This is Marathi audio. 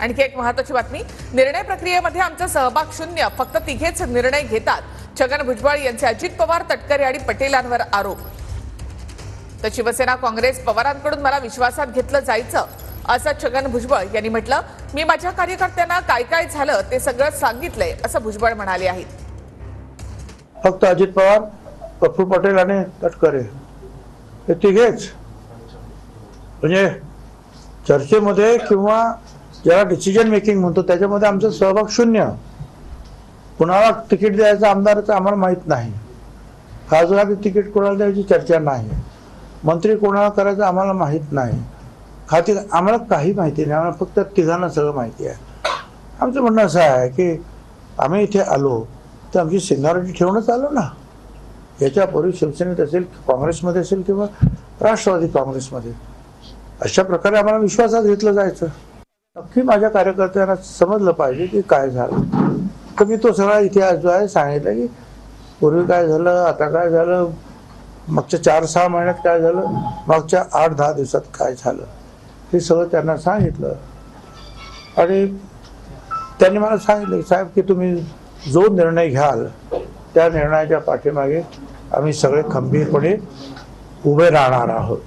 आणखी एक महत्त्वाची बातमी, निर्णय प्रक्रियेमध्ये आमचा सहभाग शून्य, फक्त तिघेच निर्णय घेतात. छगन भुजबळ यांचे अजित पवार, तटकरे आणि पटेलांवर आरोप. तर शिवसेना काँग्रेस पवारांकडून मला विश्वासात घेतलं जायचं असं छगन भुजबळ यांनी म्हटलं. मी माझ्या कार्यकर्त्यांना काय काय झालं ते सगळं सांगितलंय असं भुजबळ म्हणाले आहेत. फक्त अजित पवार, पप्पू पटेल आणि तटकरे हे तिघेच, म्हणजे चर्चेमध्ये किंवा ज्याला डिसिजन मेकिंग म्हणतो त्याच्यामध्ये आमचा सहभाग शून्य. कुणाला तिकीट द्यायचं आमदाराचं आम्हाला माहीत नाही. खासदार तिकीट कोणाला द्यायची चर्चा नाही. मंत्री कोणाला करायचं आम्हाला माहीत नाही. खाती आम्हाला काही माहिती नाही. आम्हाला फक्त तिघांना सगळं माहिती आहे. आमचं म्हणणं असं आहे की आम्ही इथे आलो तर आमची सिनियरिटी ठेवूनच आलो ना. याच्यापूर्वी शिवसेनेत असेल, काँग्रेसमध्ये असेल किंवा राष्ट्रवादी काँग्रेसमध्ये, अशा प्रकारे आम्हाला विश्वासात घेतलं जायचं. नक्की माझ्या कार्यकर्त्यांना समजलं पाहिजे की काय झालं. तर मी तो सगळा इतिहास जो आहे सांगितलं की पूर्वी काय झालं, आता काय झालं, मागच्या 4-6 महिन्यात काय झालं, मागच्या 8-10 दिवसात काय झालं, हे सगळं त्यांना सांगितलं. आणि त्यांनी मला सांगितलं की साहेब की तुम्ही जो निर्णय घ्याल त्या निर्णयाच्या पाठीमागे आम्ही सगळे खंबीरपणे उभे राहणार आहोत.